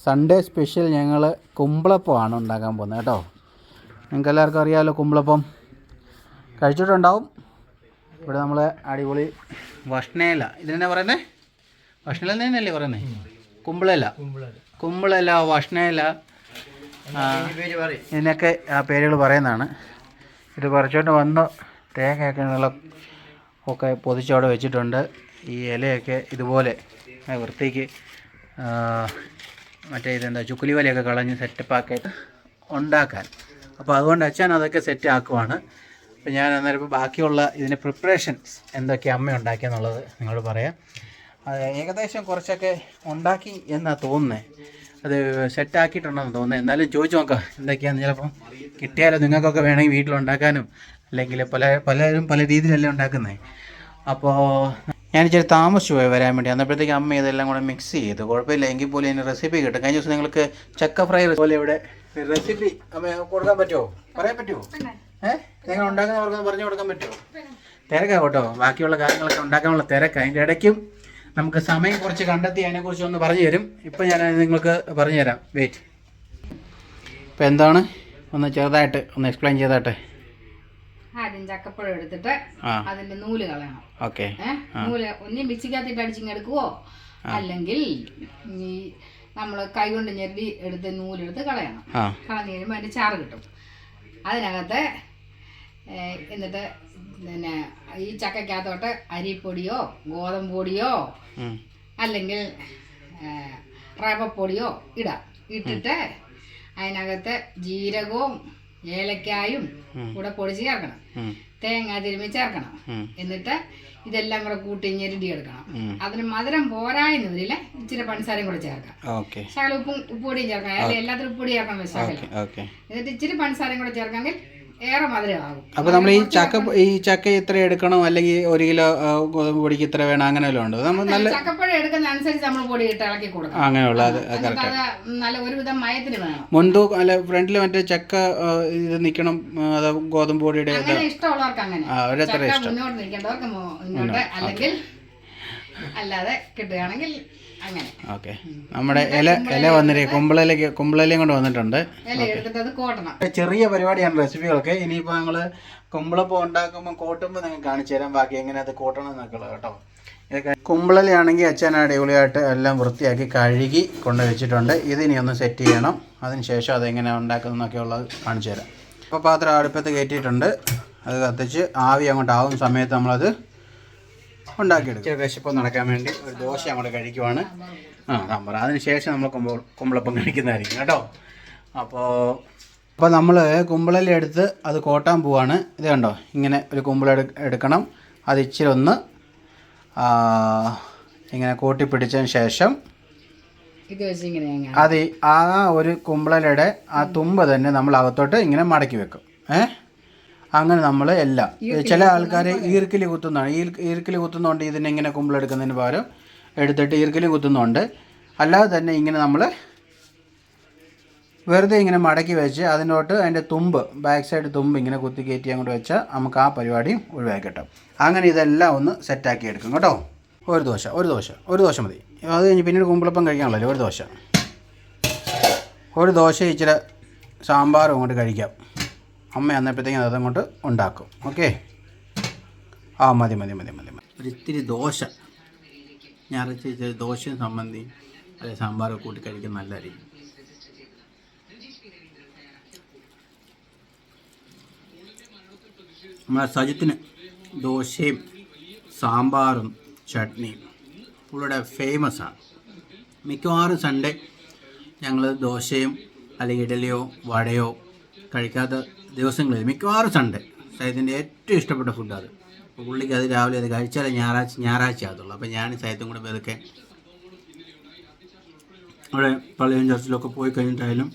Sunday special ഞങ്ങൾ കുമ്പളപ്പമാണ് ഉണ്ടാക്കാൻ പോകുന്നത് കേട്ടോ. നിങ്ങൾക്ക് എല്ലാവർക്കും അറിയാമല്ലോ കുമ്പളപ്പം, കഴിച്ചിട്ടുണ്ടാവും. ഇവിടെ നമ്മൾ അടിപൊളി വഷ്ണയില, ഇതിനെന്നാ പറയുന്നത്? വഷ്ണയില തന്നെയല്ലേ പറയുന്നത്? കുമ്പളയില വഷ്ണയില, ഇതിനൊക്കെ ആ പേരുകൾ പറയുന്നതാണ്. ഇത് കുറച്ചോട്ട് വന്ന് തേങ്ങയൊക്കെ ഒക്കെ പൊതിച്ചവിടെ വെച്ചിട്ടുണ്ട്. ഈ ഇലയൊക്കെ ഇതുപോലെ വൃത്തിക്ക് മറ്റേ ഇതെന്താ ചുക്കുലി വലയൊക്കെ കളഞ്ഞ് സെറ്റപ്പാക്കിയിട്ട് ഉണ്ടാക്കാൻ. അപ്പോൾ അതുകൊണ്ട് അച്ഛൻ അതൊക്കെ സെറ്റ് ആക്കുവാണ്. അപ്പോൾ ഞാൻ അന്നേരം ഇപ്പോൾ ബാക്കിയുള്ള ഇതിൻ്റെ പ്രിപ്പറേഷൻസ് എന്തൊക്കെയാണ് അമ്മ ഉണ്ടാക്കിയെന്നുള്ളത് നിങ്ങളോട് പറയാം. അത് ഏകദേശം കുറച്ചൊക്കെ ഉണ്ടാക്കി എന്നാണ് തോന്നുന്നത്, അത് സെറ്റാക്കിയിട്ടുണ്ടെന്ന് തോന്നുന്നത്. എന്നാലും ചോദിച്ചു നോക്കാം എന്തൊക്കെയാണെന്ന്. ചിലപ്പം കിട്ടിയാലോ നിങ്ങൾക്കൊക്കെ വേണമെങ്കിൽ വീട്ടിലുണ്ടാക്കാനും, അല്ലെങ്കിൽ പലരും പല രീതിയിലല്ലേ ഉണ്ടാക്കുന്നത്. അപ്പോൾ ഞാൻ ഇച്ചിരി താമസിച്ചു പോയി വരാൻ വേണ്ടി. അന്നപ്പോഴത്തേക്ക് അമ്മ ഇതെല്ലാം കൂടെ മിക്സ് ചെയ്തു. കുഴപ്പമില്ല, എങ്കിൽ പോലും അതിന് റെസിപ്പി കിട്ടും. കഴിഞ്ഞ ദിവസം നിങ്ങൾക്ക് ചക്ക ഫ്രൈ പോലെ ഇവിടെ റെസിപ്പി അമ്മ കൊടുക്കാൻ പറ്റുമോ? പറയാൻ പറ്റുമോ? നിങ്ങൾ ഉണ്ടാക്കുന്നവർക്ക് പറഞ്ഞു കൊടുക്കാൻ പറ്റുമോ? തിരക്കാണ് കേട്ടോ, ബാക്കിയുള്ള കാര്യങ്ങളൊക്കെ ഉണ്ടാക്കാനുള്ള തിരക്ക്. അതിൻ്റെ ഇടയ്ക്കും നമുക്ക് സമയം കുറച്ച് കണ്ടെത്തി അതിനെക്കുറിച്ച് ഒന്ന് പറഞ്ഞു തരും. ഇപ്പം ഞാൻ നിങ്ങൾക്ക് പറഞ്ഞു തരാം, വെയിറ്റ്. ഇപ്പം എന്താണ് ഒന്ന് ചെറുതായിട്ട് ഒന്ന് എക്സ്പ്ലെയിൻ ചെയ്താട്ടെ. ആദ്യം ചക്കപ്പഴം എടുത്തിട്ട് അതിന്റെ നൂല് കളയണം. ഓക്കെ. നൂല് ഒന്നി മിക്സിക്കകത്തിട്ട് അടിച്ചിങ്ങെടുക്കുവോ, അല്ലെങ്കിൽ ഈ നമ്മൾ കൈ കൊണ്ട് ഞെരടി എടുത്ത് നൂലെടുത്ത് കളയണം. കളഞ്ഞു കഴിയുമ്പോൾ അതിന്റെ ചാറ് കിട്ടും. അതിനകത്ത് എന്നിട്ട് പിന്നെ ഈ ചക്കക്കകത്തോട്ട് അരിപ്പൊടിയോ ഗോതമ്പ് പൊടിയോ അല്ലെങ്കിൽ റവപ്പൊടിയോ ഇടാം. ഇട്ടിട്ട് അതിനകത്ത് ജീരകവും ഏലക്കായും കൂടെ പൊടിച്ച് ചേർക്കണം. തേങ്ങ തിരുമ്മി ചേർക്കണം. എന്നിട്ട് ഇതെല്ലാം കൂടെ കൂട്ടി ഞെരടി എടുക്കണം. അതിന് മധുരം പോരായെന്ന് വരില്ല, ഇച്ചിരി പഞ്ചസാരയും കൂടെ ചേർക്കാം. ശകലം ഉപ്പുപൊടിയും ചേർക്കാം. അല്ലെ എല്ലാത്തിനും ഉപ്പുപൊടി ചേർക്കണം ശകലം. എന്നിട്ട് ഇച്ചിരി പഞ്ചസാരയും കൂടെ ചേർക്കാമെങ്കിൽ ഏറെ മധുരമാകും. അപ്പോൾ നമ്മൾ ഈ ചക്ക ഇത്ര എടുക്കണം, അല്ലെങ്കിൽ 1 കിലോ ഗോതമ്പ് പൊടിക്ക് ഇത്ര വേണം, അങ്ങനെ വല്ലതും ഉണ്ട്? നമ്മൾ നല്ല ചക്കപ്പഴം എടുക്കുന്ന അനുസരിച്ച് നമ്മൾ പൊടി ഇട്ട് ഇളക്കി കൊടുക്കണം. അങ്ങനെയുള്ള അത് നല്ല ഒരുവിധം മയത്തിന് വേണം. മുൻതൂക്കം അല്ല ഫ്രണ്ടിൽ മറ്റേ ചക്ക ഇത് നിൽക്കണം, അത് ഗോതമ്പ് പൊടിയുടെ അങ്ങനെ ഇഷ്ടമുള്ളവർക്ക് അങ്ങനെ, മുന്നോട്ട് നിൽക്കേണ്ടവർക്ക് മുന്നോട്ട്, അല്ലെങ്കിൽ അല്ലാതെ കിട്ടുകയാണെങ്കിൽ അങ്ങനെ. ഓക്കെ. നമ്മുടെ ഇല വന്നിട്ട് കുമ്പളയിലയും കൊണ്ട് വന്നിട്ടുണ്ട്. ചെറിയ പരിപാടിയാണ് റെസിപ്പികളൊക്കെ. ഇനിയിപ്പോൾ ഞങ്ങൾ കുമ്പളപ്പം ഉണ്ടാക്കുമ്പോൾ കോട്ടുമ്പോൾ നിങ്ങൾക്ക് കാണിച്ചു തരാം ബാക്കി എങ്ങനെ അത് കോട്ടണം എന്നൊക്കെ ഉള്ളത് കേട്ടോ. ഇതൊക്കെ കുമ്പളയിലാണെങ്കിൽ അച്ഛൻ അടിപൊളിയായിട്ട് എല്ലാം വൃത്തിയാക്കി കഴുകി കൊണ്ട് വെച്ചിട്ടുണ്ട്. ഇതിനി ഒന്ന് സെറ്റ് ചെയ്യണം. അതിന് ശേഷം അതെങ്ങനെ ഉണ്ടാക്കുന്നതെന്നൊക്കെ ഉള്ളത് കാണിച്ചു തരാം. അപ്പോൾ പാത്രം അടുപ്പത്ത് കയറ്റിയിട്ടുണ്ട്. അത് കത്തിച്ച് ആവി അങ്ങോട്ട് ആവുന്ന സമയത്ത് നമ്മളത് ഉണ്ടാക്കിയെടുക്കും. വിശപ്പ് നടക്കാൻ വേണ്ടി ഒരു ദോശ അങ്ങോട്ട് കഴിക്കുവാണ്. സാമ്പാർ. അതിന് ശേഷം നമ്മൾ കുമ്പളപ്പം കഴിക്കുന്നതായിരിക്കും കേട്ടോ. അപ്പോൾ നമ്മൾ കുമ്പളെല്ലാം എടുത്ത് അത് കോട്ടാൻ പോവാണ്. ഇത് കണ്ടോ, ഇങ്ങനെ ഒരു എടുക്കണം. അത് ഇച്ചിരി ഒന്ന് ഇങ്ങനെ കൂട്ടിപ്പിടിച്ചതിന് ശേഷം അത് ആ ഒരു കുമ്പളയുടെ ആ തുമ്പ് തന്നെ നമ്മൾ അകത്തോട്ട് ഇങ്ങനെ മടക്കി വെക്കും. അങ്ങനെ നമ്മൾ എല്ലാം, ചില ആൾക്കാർ ഈർക്കിലി കുത്തുന്നതാണ്. ഈർക്കിലി കുത്തുന്നതുകൊണ്ട് ഇതിനെ ഇങ്ങനെ കുമ്പിളെടുക്കുന്നതിന് പകരം എടുത്തിട്ട് ഈർക്കിലി കുത്തുന്നുണ്ട്. അല്ലാതെ തന്നെ ഇങ്ങനെ നമ്മൾ വെറുതെ ഇങ്ങനെ മടക്കി വെച്ച് അതിൻ്റെ തുമ്പ്, ബാക്ക് സൈഡ് തുമ്പ് ഇങ്ങനെ കുത്തി കയറ്റി അങ്ങോട്ട് വെച്ചാൽ നമുക്ക് ആ പരിപാടിയും ഒഴിവാക്കി കിട്ടും. അങ്ങനെ ഇതെല്ലാം ഒന്ന് സെറ്റാക്കി എടുക്കും കേട്ടോ. ഒരു ദോശ മതി. അത് കഴിഞ്ഞ് പിന്നീട് കുമ്പിളപ്പം കഴിക്കാനുള്ളല്ലോ. ഒരു ദോശ ഇച്ചിരി സാമ്പാറും അങ്ങോട്ട് കഴിക്കാം. അമ്മ അന്നപ്പോഴത്തേക്കും അതങ്ങോട്ട് ഉണ്ടാക്കും. ഓക്കെ. മതി. ഒരിത്തിരി ദോശ, ഞായറാഴ്ച ഇച്ചിരി ദോശയും സംബന്ധിയും അല്ലെങ്കിൽ സാമ്പാറൊക്കെ കൂട്ടി കഴിക്കാൻ നല്ലതായിരിക്കും. നമ്മളെ സജിത്തിന് ദോശയും സാമ്പാറും ചട്നിയും പുള്ളിയുടെ ഫേമസാണ്. മിക്കവാറും സൺഡേ ഞങ്ങൾ ദോശയും അല്ലെങ്കിൽ ഇഡലിയോ വടയോ കഴിക്കാത്ത ദിവസങ്ങളിൽ മിക്കവാറും സൺഡേ സൈത്തിൻ്റെ ഏറ്റവും ഇഷ്ടപ്പെട്ട ഫുഡ് അത്. അപ്പോൾ പുള്ളിക്ക് അത് രാവിലെ അത് കഴിച്ചാലേ ഞായറാഴ്ച ആകത്തുള്ളൂ. അപ്പോൾ ഞാൻ സൈത്തും കൂടെ ഇതൊക്കെ അവിടെ പള്ളിയും ചർച്ചിലൊക്കെ പോയി കഴിഞ്ഞിട്ടായാലും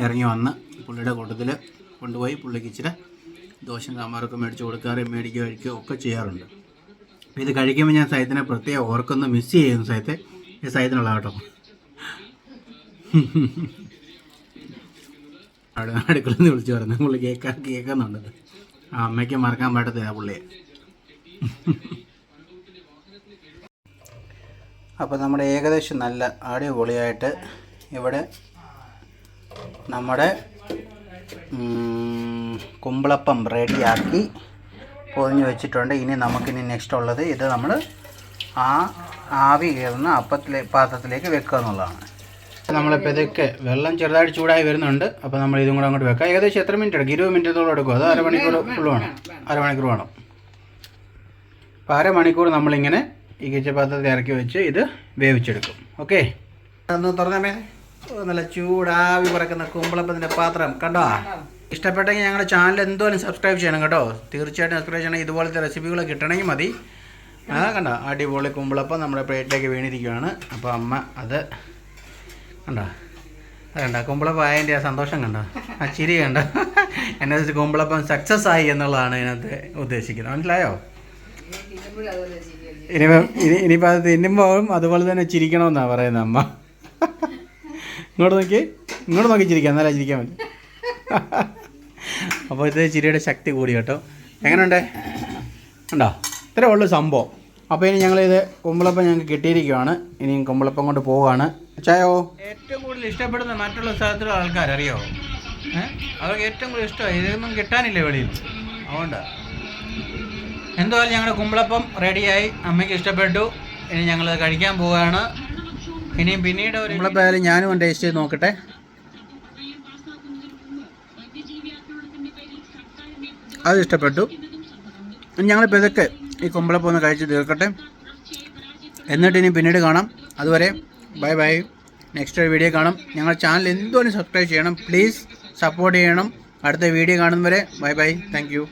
ഇറങ്ങി വന്ന് പുള്ളിയുടെ കൂട്ടത്തിൽ കൊണ്ടുപോയി പുള്ളിക്ക് ഇച്ചിരി ദോശയും സാമ്പാറൊക്കെ മേടിക്കുകയോ ഒക്കെ ചെയ്യാറുണ്ട്. അപ്പോൾ ഇത് കഴിക്കുമ്പോൾ ഞാൻ സൈത്തിനെ പ്രത്യേകം ഓർക്കൊന്ന് മിസ് ചെയ്യുന്നു. സൈത്തിനുള്ള കേട്ടോ. അവിടെ അടുക്കളയിൽ നിന്ന് വിളിച്ച് പറഞ്ഞു പുള്ളി കേൾക്കുന്നുണ്ട്. അമ്മയ്ക്ക് മറക്കാൻ പറ്റത്തില്ല പുള്ളിയെ. അപ്പോൾ നമ്മുടെ ഏകദേശം നല്ല അടിപൊളിയായിട്ട് ഇവിടെ നമ്മുടെ കുമ്പളപ്പം റെഡിയാക്കി പൊതിഞ്ഞ് വെച്ചിട്ടുണ്ട്. ഇനി നമുക്കിനി നെക്സ്റ്റ് ഉള്ളത് ഇത് നമ്മൾ ആവി കയറുന്ന പാത്രത്തിലേക്ക് വെക്കുക എന്നുള്ളതാണ്. നമ്മളിപ്പോൾ ഇതൊക്കെ വെള്ളം ചെറുതായിട്ട് ചൂടായി വരുന്നുണ്ട്. അപ്പോൾ നമ്മൾ ഇതും കൂടെ അങ്ങോട്ട് വെക്കാം. ഏകദേശം എത്ര മിനിറ്റ് എടുക്കും? 20 മിനിറ്റത്തോളം എടുക്കും. അത് അരമണിക്കൂർ ഫുൾ വേണം. അരമണിക്കൂർ വേണം. അപ്പോൾ അരമണിക്കൂർ നമ്മളിങ്ങനെ ഈ കിച്ചപ്പാത്രത്തിൽ ഇറക്കി വെച്ച് ഇത് വേവിച്ചെടുക്കും. ഓക്കെ, ഒന്ന് തുറന്നമേ. നല്ല ചൂടാവി പറക്കുന്ന കുമ്പളപ്പത്തിൻ്റെ പാത്രം കണ്ടോ? ഇഷ്ടപ്പെട്ടെങ്കിൽ ഞങ്ങളുടെ ചാനൽ എന്തോലും സബ്സ്ക്രൈബ് ചെയ്യണം കേട്ടോ. തീർച്ചയായിട്ടും സബ്സ്ക്രൈബ് ചെയ്യണം. ഇതുപോലത്തെ റെസിപ്പികൾ കിട്ടണമെങ്കിൽ മതി. കണ്ടോ, അടിപൊളി കുമ്പളപ്പം നമ്മുടെ പ്ലേറ്റിലേക്ക് വീണിരിക്കുകയാണ്. അപ്പോൾ അമ്മ അത് കണ്ടോ, അത് കണ്ടോ, കുമ്പളപ്പം ആയതിൻ്റെ ആ സന്തോഷം കണ്ടോ, ആ ചിരി കണ്ടോ. എന്നെ കുമ്പളപ്പം സക്സസ് ആയി എന്നുള്ളതാണ് ഇതിനകത്ത് ഉദ്ദേശിക്കുന്നത്. മനസ്സിലായോ? ഇനിയിപ്പോൾ അത് തിന്നുമ്പോഴും അതുപോലെ തന്നെ ചിരിക്കണമെന്നാണ് പറയുന്നത് അമ്മ. ഇങ്ങോട്ട് നോക്കി ചിരിക്കാം, എന്നാലും ചിരിക്കാൻ പറ്റും. അപ്പോൾ ഇത് ചിരിയുടെ ശക്തി കൂടി കേട്ടോ. എങ്ങനെയുണ്ട്? ഉണ്ടോ? ഇത്രേ ഉള്ളൂ സംഭവം. അപ്പോൾ ഇനി ഞങ്ങളിത് കുമ്പളപ്പം ഞങ്ങൾക്ക് കിട്ടിയിരിക്കുകയാണ്. ഇനി കുമ്പളപ്പം കൊണ്ട് പോവുകയാണ്. ചായോ ഏറ്റവും കൂടുതൽ ഇഷ്ടപ്പെടുന്ന മറ്റുള്ള സ്ഥലത്തുള്ള ആൾക്കാരറിയോ? അവർക്ക് ഏറ്റവും കൂടുതൽ ഇഷ്ടമാണ്. ഇതൊന്നും കിട്ടാനില്ല വെളിയിൽ. അതുകൊണ്ടാണ്. എന്തായാലും ഞങ്ങളുടെ കുമ്പളപ്പം റെഡിയായി. അമ്മയ്ക്ക് ഇഷ്ടപ്പെട്ടു. ഇനി ഞങ്ങൾ കഴിക്കാൻ പോവുകയാണ്. ഇനിയും പിന്നീട് ഒരു കുമ്പളപ്പം ഞാനും ഒന്ന് ടേസ്റ്റ് ചെയ്ത് നോക്കട്ടെ. അത് ഇഷ്ടപ്പെട്ടു. ഞങ്ങളിപ്പോൾ ഇതൊക്കെ ഈ കുമ്പളപ്പം ഒന്ന് കഴിച്ച് തീർക്കട്ടെ. എന്നിട്ട് ഇനി പിന്നീട് കാണാം. അതുവരെ ബൈ ബൈ. നെക്സ്റ്റ് വീഡിയോ കാണാം. ഞങ്ങളുടെ ചാനൽ എന്തുകൊണ്ടും സബ്സ്ക്രൈബ് ചെയ്യണം. പ്ലീസ് സപ്പോർട്ട് ചെയ്യണം. അടുത്ത വീഡിയോ കാണുന്നവരെ ബൈ ബൈ. Thank you.